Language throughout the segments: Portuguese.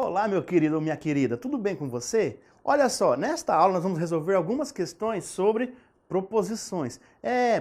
Olá, meu querido ou minha querida, tudo bem com você? Olha só, nesta aula nós vamos resolver algumas questões sobre proposições.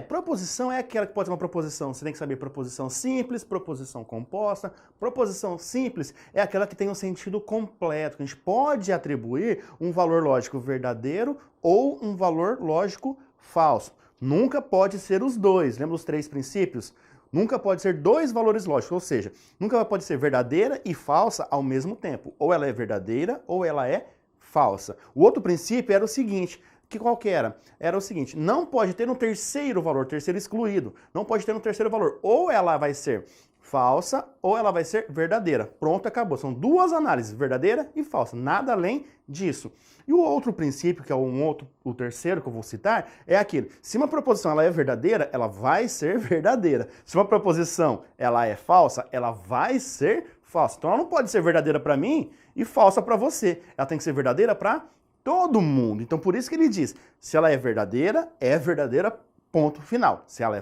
Proposição é aquela que pode ser uma proposição, você tem que saber proposição simples, proposição composta. Proposição simples é aquela que tem um sentido completo, que a gente pode atribuir um valor lógico verdadeiro ou um valor lógico falso. Nunca pode ser os dois, lembra os três princípios? Nunca pode ser dois valores lógicos, ou seja, nunca pode ser verdadeira e falsa ao mesmo tempo. Ou ela é verdadeira ou ela é falsa. O outro princípio era o seguinte, que qual que era? Era o seguinte, não pode ter um terceiro valor, terceiro excluído. Não pode ter um terceiro valor. Ou ela vai ser falsa ou ela vai ser verdadeira. Pronto, acabou. São duas análises, verdadeira e falsa. Nada além disso. E o outro princípio, que é o terceiro que eu vou citar, é aquele. Se uma proposição ela é verdadeira, ela vai ser verdadeira. Se uma proposição ela é falsa, ela vai ser falsa. Então ela não pode ser verdadeira para mim e falsa para você. Ela tem que ser verdadeira para todo mundo. Então por isso que ele diz, se ela é verdadeira, ponto final. Se ela é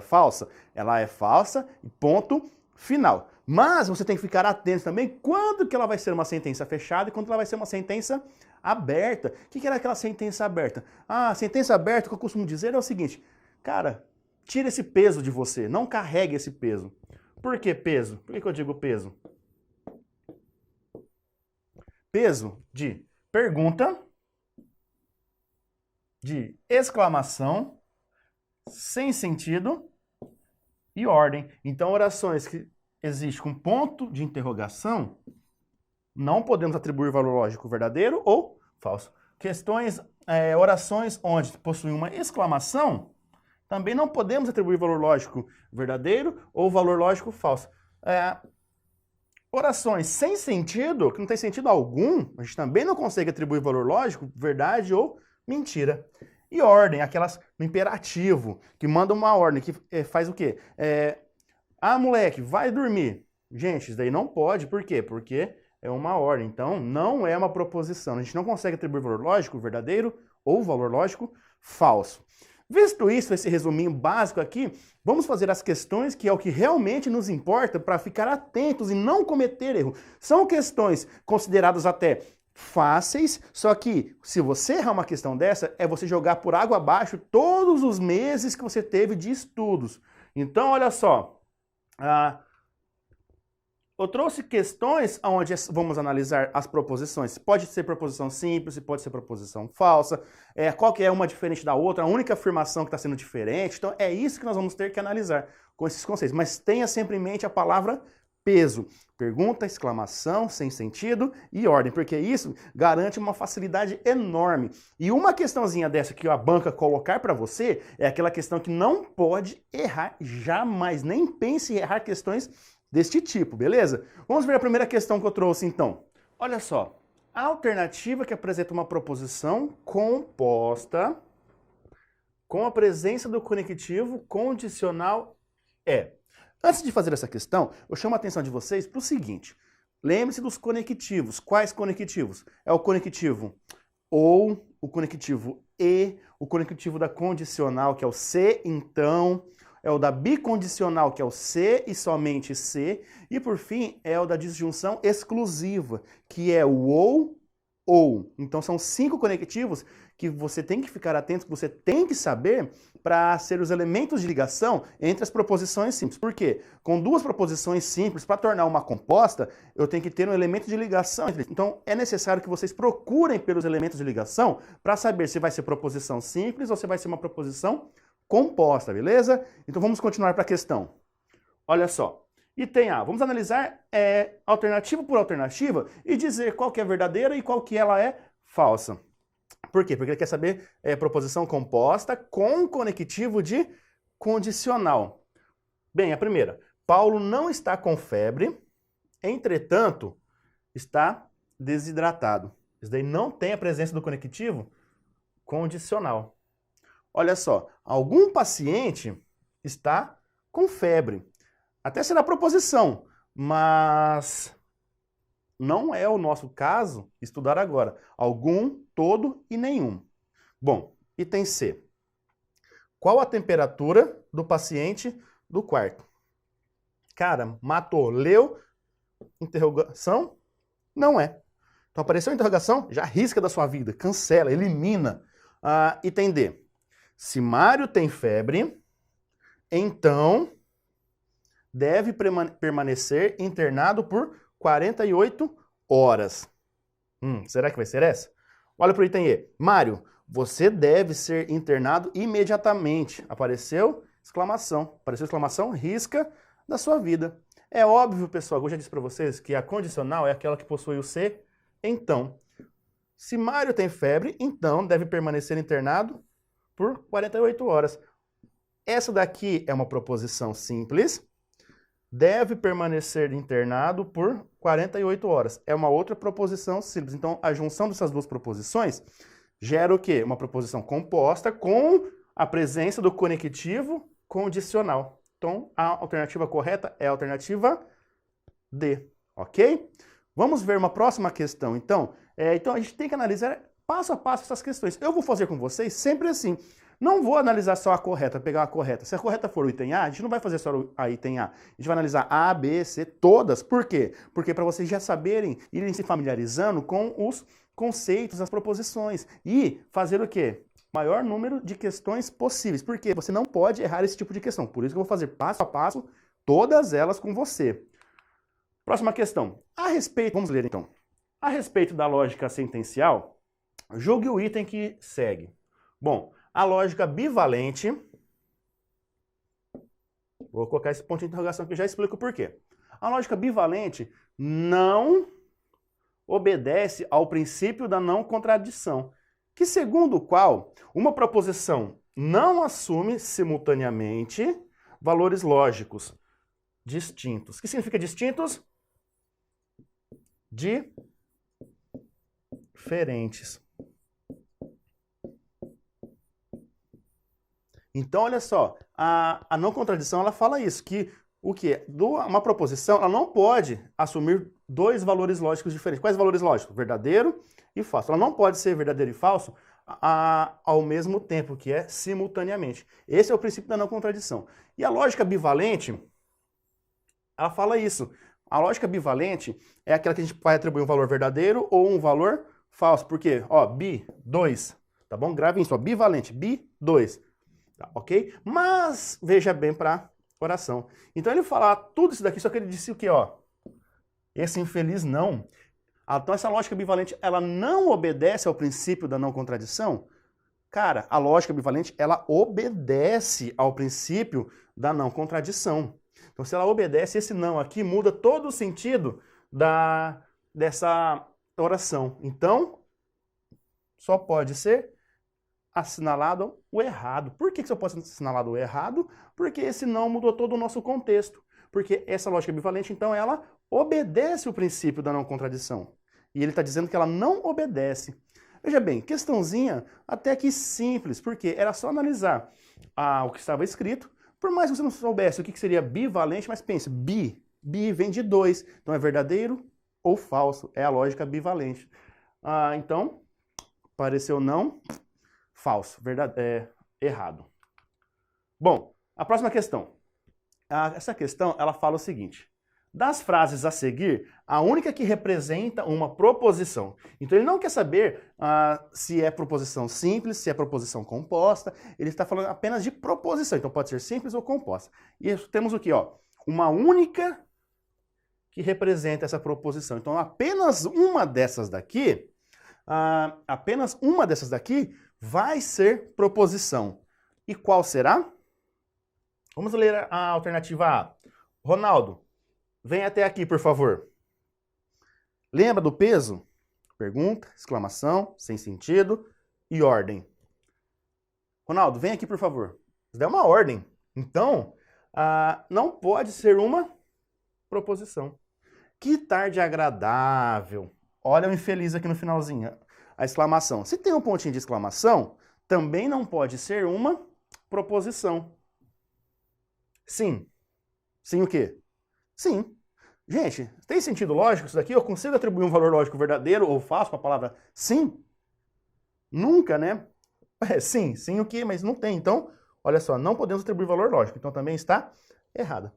falsa e ponto final. Mas você tem que ficar atento também quando que ela vai ser uma sentença fechada e quando ela vai ser uma sentença aberta. O que era aquela sentença aberta? A sentença aberta, que eu costumo dizer, é o seguinte, cara, tira esse peso de você, não carregue esse peso. Por que peso? Por que eu digo peso? Peso de pergunta, de exclamação, sem sentido e ordem. Então, orações que existem com ponto de interrogação, não podemos atribuir valor lógico verdadeiro ou falso. Orações onde possuem uma exclamação, também não podemos atribuir valor lógico verdadeiro ou valor lógico falso. Orações sem sentido, que não tem sentido algum, a gente também não consegue atribuir valor lógico, verdade ou mentira. E ordem, aquelas no imperativo, que manda uma ordem, que faz o quê? Moleque, vai dormir. Gente, isso daí não pode, por quê? Porque é uma ordem, então não é uma proposição. A gente não consegue atribuir valor lógico verdadeiro ou valor lógico falso. Visto isso, esse resuminho básico aqui, vamos fazer as questões que é o que realmente nos importa para ficar atentos e não cometer erro. São questões consideradas até fáceis, só que se você errar uma questão dessa, é você jogar por água abaixo todos os meses que você teve de estudos. Então, olha só, eu trouxe questões onde vamos analisar as proposições. Pode ser proposição simples, pode ser proposição falsa, qual que é uma diferente da outra, a única afirmação que está sendo diferente. Então, é isso que nós vamos ter que analisar com esses conceitos. Mas tenha sempre em mente a palavra peso. Pergunta, exclamação, sem sentido e ordem, porque isso garante uma facilidade enorme. E uma questãozinha dessa que a banca colocar para você é aquela questão que não pode errar jamais. Nem pense em errar questões deste tipo, beleza? Vamos ver a primeira questão que eu trouxe então. Olha só, a alternativa que apresenta uma proposição composta com a presença do conectivo condicional é. Antes de fazer essa questão, eu chamo a atenção de vocês para o seguinte. Lembre-se dos conectivos. Quais conectivos? É o conectivo ou, o conectivo e, o conectivo da condicional, que é o se, então, é o da bicondicional, que é o se e somente se, e por fim é o da disjunção exclusiva, que é o ou. Então são 5 conectivos que você tem que ficar atento, que você tem que saber para ser os elementos de ligação entre as proposições simples. Por quê? Com duas proposições simples, para tornar uma composta, eu tenho que ter um elemento de ligação entre eles. Então é necessário que vocês procurem pelos elementos de ligação para saber se vai ser proposição simples ou se vai ser uma proposição composta, beleza? Então vamos continuar para a questão. Olha só. E vamos analisar alternativa por alternativa e dizer qual que é verdadeira e qual que ela é falsa. Por quê? Porque ele quer saber proposição composta com conectivo de condicional. Bem, a primeira. Paulo não está com febre, entretanto, está desidratado. Isso daí não tem a presença do conectivo condicional. Olha só, algum paciente está com febre. Até será proposição, mas não é o nosso caso estudar agora. Algum, todo e nenhum. Bom, item C. Qual a temperatura do paciente do quarto? Cara, matou. Leu? Interrogação? Não é. Então apareceu a interrogação, já risca da sua vida, cancela, elimina. Item D. Se Mário tem febre, então deve permanecer internado por 48 horas. Será que vai ser essa? Olha para o item E. Mário, você deve ser internado imediatamente. Apareceu exclamação. Apareceu exclamação, risca da sua vida. É óbvio, pessoal, que eu já disse para vocês que a condicional é aquela que possui o se, então. Se Mário tem febre, então deve permanecer internado por 48 horas. Essa daqui é uma proposição simples. Deve permanecer internado por 48 horas. É uma outra proposição simples. Então, a junção dessas duas proposições gera o quê? Uma proposição composta com a presença do conectivo condicional. Então, a alternativa correta é a alternativa D, ok? Vamos ver uma próxima questão, então. Então, a gente tem que analisar passo a passo essas questões. Eu vou fazer com vocês sempre assim. Não vou analisar só a correta, pegar a correta. Se a correta for o item A, a gente não vai fazer só a item A. A gente vai analisar A, B, C, todas. Por quê? Porque para vocês já saberem, irem se familiarizando com os conceitos, as proposições. E fazer o quê? Maior número de questões possíveis. Porque você não pode errar esse tipo de questão. Por isso que eu vou fazer passo a passo todas elas com você. Próxima questão. Vamos ler então. A respeito da lógica sentencial, julgue o item que segue. Bom, a lógica bivalente, vou colocar esse ponto de interrogação que eu já explico por quê. A lógica bivalente não obedece ao princípio da não contradição, que segundo o qual uma proposição não assume simultaneamente valores lógicos distintos. O que significa distintos? Diferentes. Então, olha só, a não contradição, ela fala isso, que uma proposição, ela não pode assumir dois valores lógicos diferentes. Quais valores lógicos? Verdadeiro e falso. Ela não pode ser verdadeiro e falso ao mesmo tempo, que é simultaneamente. Esse é o princípio da não contradição. E a lógica bivalente, ela fala isso. A lógica bivalente é aquela que a gente vai atribuir um valor verdadeiro ou um valor falso. Por quê? Ó, bi, 2, tá bom? Gravem isso, ó, bivalente, bi, 2. Tá, ok? Mas veja bem para oração. Então ele fala tudo isso daqui, só que ele disse o quê? Ó, esse infeliz não. Então essa lógica bivalente, ela não obedece ao princípio da não contradição? Cara, a lógica bivalente, ela obedece ao princípio da não contradição. Então se ela obedece, esse não aqui muda todo o sentido dessa oração. Então, só pode ser assinalado o errado. Por que só pode ser assinalado o errado? Porque esse não mudou todo o nosso contexto. Porque essa lógica bivalente, então, ela obedece o princípio da não contradição. E ele está dizendo que ela não obedece. Veja bem, questãozinha até que simples, porque era só analisar o que estava escrito. Por mais que você não soubesse o que seria bivalente, mas pense, bi vem de 2. Então é verdadeiro ou falso. É a lógica bivalente. Então, pareceu não... Falso, errado. Bom, a próxima questão. Essa questão, ela fala o seguinte. Das frases a seguir, a única que representa uma proposição. Então ele não quer saber se é proposição simples, se é proposição composta. Ele está falando apenas de proposição. Então pode ser simples ou composta. E temos o quê? Ó, uma única que representa essa proposição. Então apenas uma dessas daqui... vai ser proposição. E qual será? Vamos ler a alternativa A. Ronaldo, vem até aqui, por favor. Lembra do peso? Pergunta, exclamação, sem sentido e ordem. Ronaldo, vem aqui, por favor. Isso é uma ordem. Então, não pode ser uma proposição. Que tarde agradável. Olha o infeliz aqui no finalzinho. A exclamação. Se tem um pontinho de exclamação, também não pode ser uma proposição. Sim. Sim o quê? Sim. Gente, tem sentido lógico isso daqui? Eu consigo atribuir um valor lógico verdadeiro ou falso com a palavra sim? Nunca, né? Sim o quê? Mas não tem. Então, olha só, não podemos atribuir valor lógico. Então também está errada.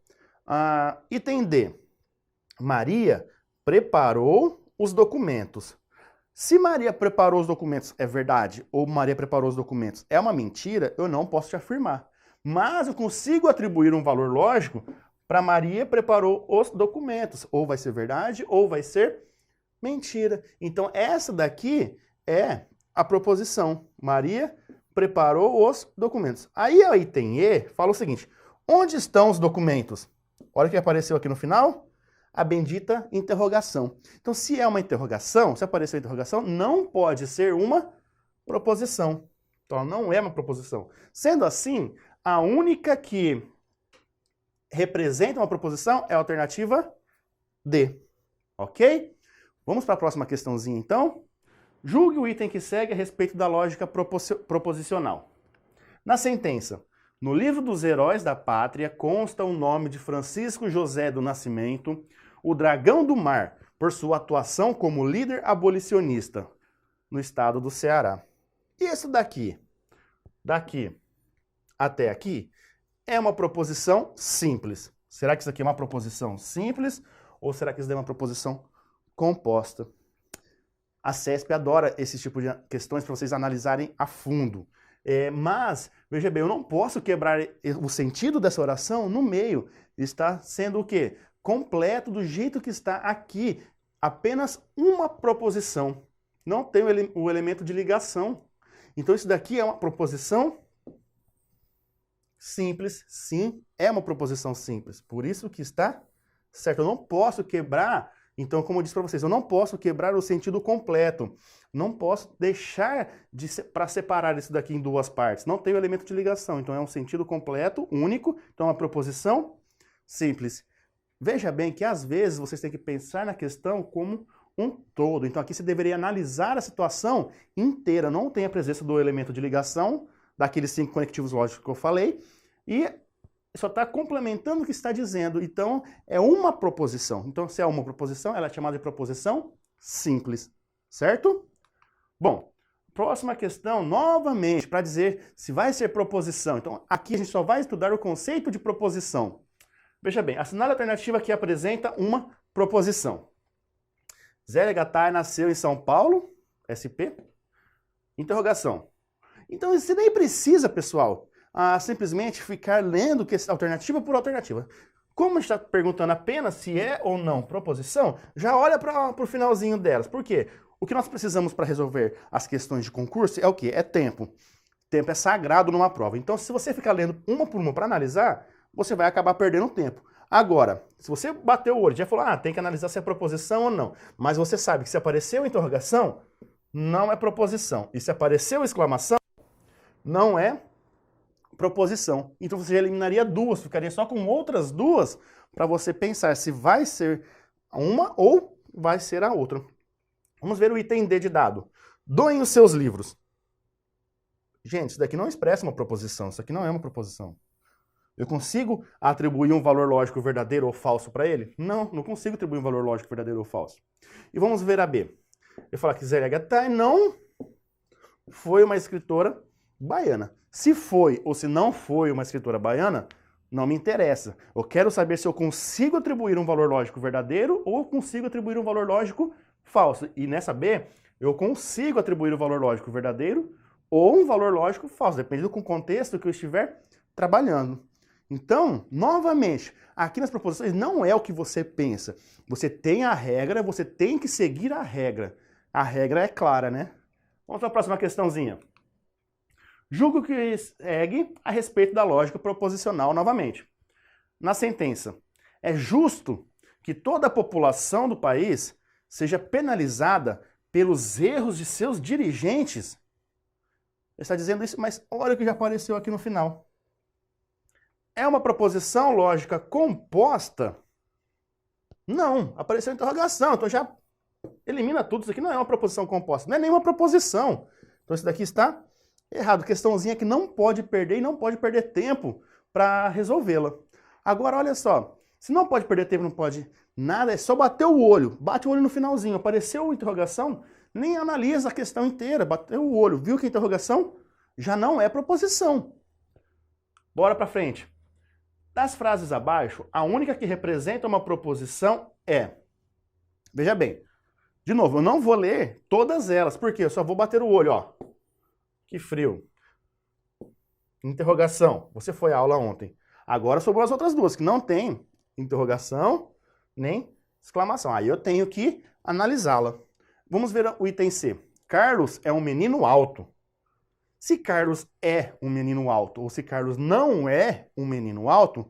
Item D. Maria preparou os documentos. Se Maria preparou os documentos é verdade, ou Maria preparou os documentos é uma mentira, eu não posso te afirmar. Mas eu consigo atribuir um valor lógico para Maria preparou os documentos. Ou vai ser verdade, ou vai ser mentira. Então, essa daqui é a proposição. Maria preparou os documentos. Aí, o item E fala o seguinte: onde estão os documentos? Olha o que apareceu aqui no final. A bendita interrogação. Então, se é uma interrogação, se apareceu interrogação, não pode ser uma proposição. Então, não é uma proposição. Sendo assim, a única que representa uma proposição é a alternativa D. Ok? Vamos para a próxima questãozinha, então. Julgue o item que segue a respeito da lógica proposicional. Na sentença, no livro dos heróis da pátria consta o nome de Francisco José do Nascimento, o Dragão do Mar, por sua atuação como líder abolicionista no estado do Ceará. E isso daqui até aqui, é uma proposição simples. Será que isso aqui é uma proposição simples ou será que isso é uma proposição composta? A CESP adora esse tipo de questões para vocês analisarem a fundo. Mas, veja bem, eu não posso quebrar o sentido dessa oração no meio. Está sendo o quê? Completo do jeito que está aqui. Apenas uma proposição. Não tem o elemento de ligação. Então isso daqui é uma proposição simples. Sim, é uma proposição simples. Por isso que está certo. Eu não posso quebrar. Então, como eu disse para vocês, eu não posso quebrar o sentido completo. Não posso deixar para separar isso daqui em duas partes. Não tem o elemento de ligação. Então, é um sentido completo, único. Então, é uma proposição simples. Veja bem que, às vezes, vocês têm que pensar na questão como um todo. Então, aqui você deveria analisar a situação inteira. Não tem a presença do elemento de ligação, daqueles 5 conectivos lógicos que eu falei. E só está complementando o que está dizendo. Então, é uma proposição. Então, se é uma proposição, ela é chamada de proposição simples. Certo? Bom, próxima questão, novamente, para dizer se vai ser proposição. Então, aqui a gente só vai estudar o conceito de proposição. Veja bem, assinale a alternativa que apresenta uma proposição. Zélia Gattai nasceu em São Paulo, SP? Interrogação. Então, você nem precisa, pessoal, simplesmente ficar lendo alternativa por alternativa. Como está perguntando apenas se é ou não proposição, já olha para o finalzinho delas. Por quê? O que nós precisamos para resolver as questões de concurso é o quê? É tempo. Tempo é sagrado numa prova. Então, se você ficar lendo uma por uma para analisar, você vai acabar perdendo tempo. Agora, se você bateu o olho e já falou, tem que analisar se é proposição ou não, mas você sabe que se apareceu interrogação, não é proposição. E se apareceu exclamação, não é proposição. Então você já eliminaria duas, ficaria só com outras duas para você pensar se vai ser uma ou vai ser a outra. Vamos ver o item D de dado. Doem os seus livros. Gente, isso daqui não expressa uma proposição, isso aqui não é uma proposição. Eu consigo atribuir um valor lógico verdadeiro ou falso para ele? Não, não consigo atribuir um valor lógico verdadeiro ou falso. E vamos ver a B. Eu falo que Zélia Gattai não foi uma escritora baiana. Se foi ou se não foi uma escritora baiana, não me interessa. Eu quero saber se eu consigo atribuir um valor lógico verdadeiro ou consigo atribuir um valor lógico falso. E nessa B, eu consigo atribuir um valor lógico verdadeiro ou um valor lógico falso, dependendo do contexto que eu estiver trabalhando. Então, novamente, aqui nas proposições não é o que você pensa. Você tem a regra, você tem que seguir a regra. A regra é clara, né? Vamos para a próxima questãozinha. Julgo que segue a respeito da lógica proposicional novamente. Na sentença, é justo que toda a população do país seja penalizada pelos erros de seus dirigentes? Ele está dizendo isso, mas olha o que já apareceu aqui no final. É uma proposição lógica composta? Não, apareceu interrogação, então já elimina tudo. Isso aqui não é uma proposição composta, não é nenhuma proposição. Então isso daqui está errado. Questãozinha que não pode perder e não pode perder tempo para resolvê-la. Agora, olha só, se não pode perder tempo, não pode nada, é só bater o olho. Bate o olho no finalzinho, apareceu a interrogação, nem analisa a questão inteira, bateu o olho, viu que a interrogação já não é proposição. Bora para frente. Das frases abaixo, a única que representa uma proposição é... Veja bem, De novo, eu não vou ler todas elas, porque eu só vou bater o olho, ó. Que frio. Interrogação. Você foi à aula ontem. Agora sobrou as outras duas, que não tem interrogação nem exclamação. Aí eu tenho que analisá-la. Vamos ver o item C. Carlos é um menino alto. Se Carlos é um menino alto ou se Carlos não é um menino alto,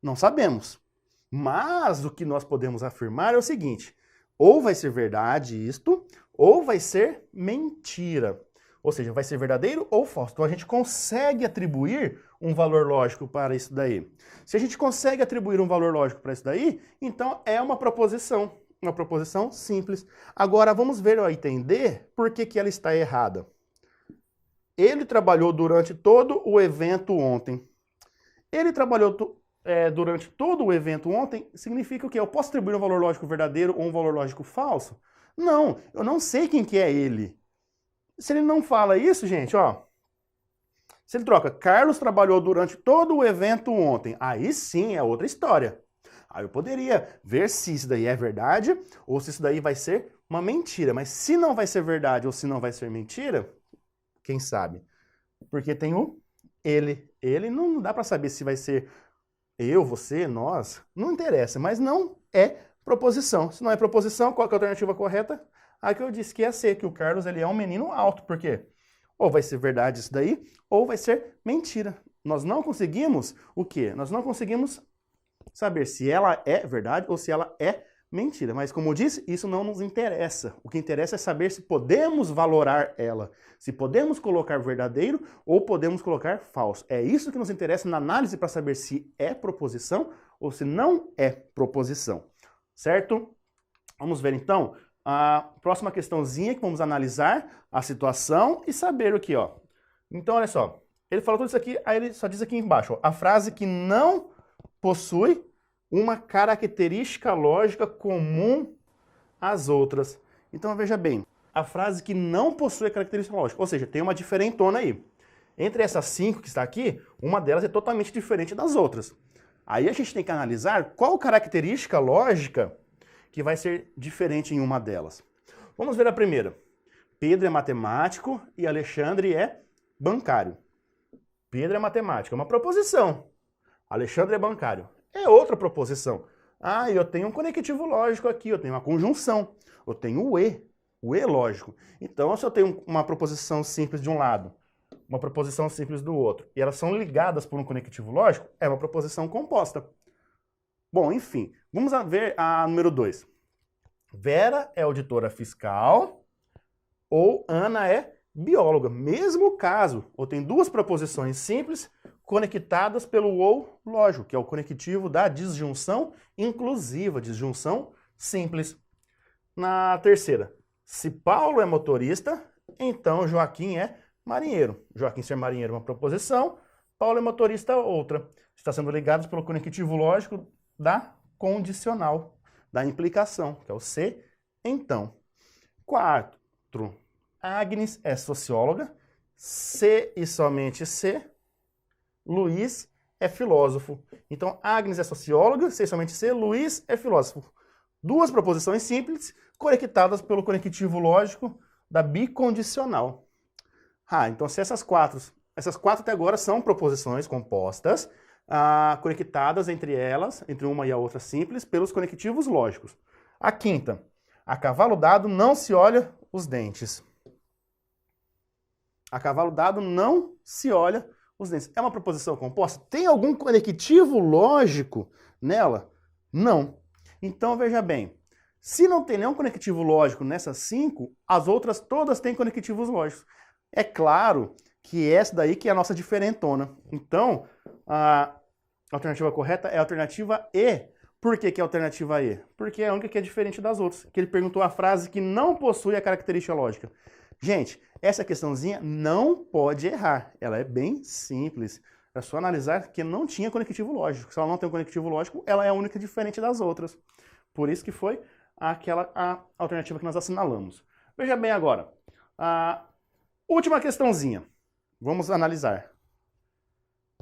não sabemos. Mas o que nós podemos afirmar é o seguinte: ou vai ser verdade isto, ou vai ser mentira. Ou seja, vai ser verdadeiro ou falso. Então a gente consegue atribuir um valor lógico para isso daí. Se a gente consegue atribuir um valor lógico para isso daí, então é uma proposição simples. Agora vamos ver o item D, por que ela está errada. Ele trabalhou durante todo o evento ontem. Ele trabalhou durante todo o evento ontem significa o quê? Eu posso atribuir um valor lógico verdadeiro ou um valor lógico falso? Não, eu não sei quem que é ele. Se ele não fala isso, gente, ó, se ele troca Carlos trabalhou durante todo o evento ontem, aí sim é outra história. Aí eu poderia ver se isso daí é verdade ou se isso daí vai ser uma mentira. Mas se não vai ser verdade ou se não vai ser mentira, quem sabe? Porque tem o ele. Ele não dá para saber se vai ser eu, você, nós. Não interessa, mas não é proposição. Se não é proposição, qual que é a alternativa correta? A que eu disse que ia ser, que o Carlos ele é um menino alto. Por quê? Ou vai ser verdade isso daí, ou vai ser mentira. Nós não conseguimos o quê? Nós não conseguimos saber se ela é verdade ou se ela é mentira. Mas como eu disse, isso não nos interessa. O que interessa é saber se podemos valorar ela. Se podemos colocar verdadeiro ou podemos colocar falso. É isso que nos interessa na análise para saber se é proposição ou se não é proposição. Certo? Vamos ver então a próxima questãozinha que vamos analisar a situação e saber o que, ó. Então, olha só. Ele falou tudo isso aqui, aí ele só diz aqui embaixo, ó, a frase que não possui uma característica lógica comum às outras. Então, veja bem, a frase que não possui a característica lógica, ou seja, tem uma diferentona aí. Entre essas 5 que está aqui, uma delas é totalmente diferente das outras. Aí a gente tem que analisar qual característica lógica que vai ser diferente em uma delas. Vamos ver a primeira. Pedro é matemático e Alexandre é bancário. Pedro é matemático, é uma proposição. Alexandre é bancário. É outra proposição. Ah, eu tenho um conectivo lógico aqui, eu tenho uma conjunção. Eu tenho o E lógico. Então, se eu tenho uma proposição simples de um lado, uma proposição simples do outro, e elas são ligadas por um conectivo lógico, é uma proposição composta. Bom, enfim, vamos ver a número 2. Vera é auditora fiscal ou Ana é bióloga. Mesmo caso, ou tem duas proposições simples conectadas pelo ou lógico, que é o conectivo da disjunção inclusiva, disjunção simples. Na terceira, se Paulo é motorista, então Joaquim é marinheiro. Joaquim ser marinheiro é uma proposição, Paulo é motorista outra. Está sendo ligados pelo conectivo lógico da condicional, da implicação, que é o se, então. 4. Agnes é socióloga, se e somente se. Luiz é filósofo. Então, Agnes é socióloga, se e somente se. Luiz é filósofo. Duas proposições simples, conectadas pelo conectivo lógico da bicondicional. Então se essas quatro até agora são proposições compostas, conectadas entre elas, entre uma e a outra simples, pelos conectivos lógicos. A quinta, a cavalo dado não se olha os dentes. A cavalo dado não se olha os dentes. É uma proposição composta? Tem algum conectivo lógico nela? Não. Então, veja bem, se não tem nenhum conectivo lógico nessas 5, as outras todas têm conectivos lógicos. É claro que essa daí que é a nossa diferentona. Então, a alternativa correta é a alternativa E. Por que que é a alternativa E? Porque é a única que é diferente das outras. Que ele perguntou a frase que não possui a característica lógica. Gente, essa questãozinha não pode errar. Ela é bem simples. É só analisar que não tinha conectivo lógico. Se ela não tem um conectivo lógico, ela é a única diferente das outras. Por isso que foi a alternativa que nós assinalamos. Veja bem agora. A última questãozinha. Vamos analisar.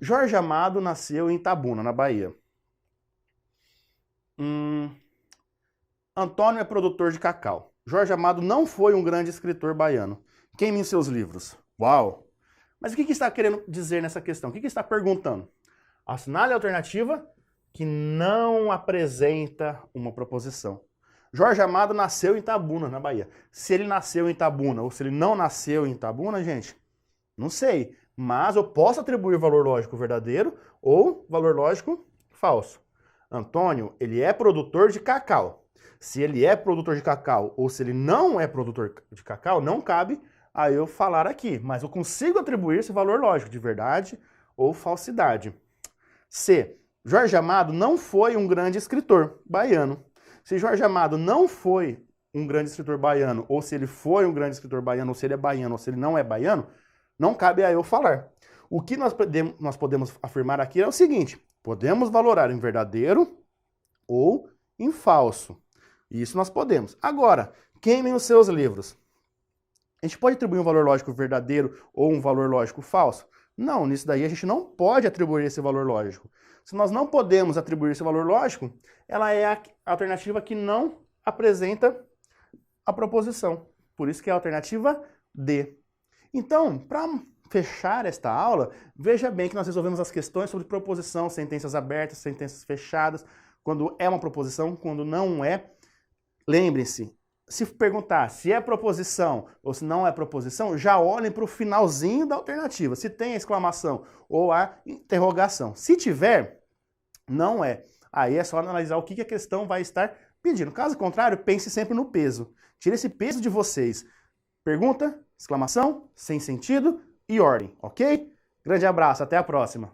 Jorge Amado nasceu em Itabuna, na Bahia. Antônio é produtor de cacau. Jorge Amado não foi um grande escritor baiano. Queime seus livros. Uau! Mas o que está querendo dizer nessa questão? O que está perguntando? Assinale a alternativa que não apresenta uma proposição. Jorge Amado nasceu em Itabuna, na Bahia. Se ele nasceu em Itabuna ou se ele não nasceu em Itabuna, gente, não sei. Mas eu posso atribuir valor lógico verdadeiro ou valor lógico falso. Antônio, ele é produtor de cacau. Se ele é produtor de cacau ou se ele não é produtor de cacau, não cabe a eu falar aqui. Mas eu consigo atribuir esse valor lógico de verdade ou falsidade. C. Jorge Amado não foi um grande escritor baiano. Se Jorge Amado não foi um grande escritor baiano, ou se ele foi um grande escritor baiano, ou se ele é baiano, ou se ele não é baiano, não cabe a eu falar. O que nós podemos afirmar aqui é o seguinte: podemos valorar em verdadeiro ou em falso. Isso nós podemos. Agora, queimem os seus livros. A gente pode atribuir um valor lógico verdadeiro ou um valor lógico falso? Não, nisso daí a gente não pode atribuir esse valor lógico. Se nós não podemos atribuir esse valor lógico, ela é a alternativa que não apresenta a proposição. Por isso que é a alternativa D. Então, para fechar esta aula, veja bem que nós resolvemos as questões sobre proposição, sentenças abertas, sentenças fechadas, quando é uma proposição, quando não é. Lembrem-se, se perguntar se é proposição ou se não é proposição, já olhem para o finalzinho da alternativa, se tem a exclamação ou a interrogação. Se tiver, não é. Aí é só analisar o que a questão vai estar pedindo. Caso contrário, pense sempre no peso. Tire esse peso de vocês. Pergunta, exclamação, sem sentido e ordem, ok? Grande abraço, até a próxima.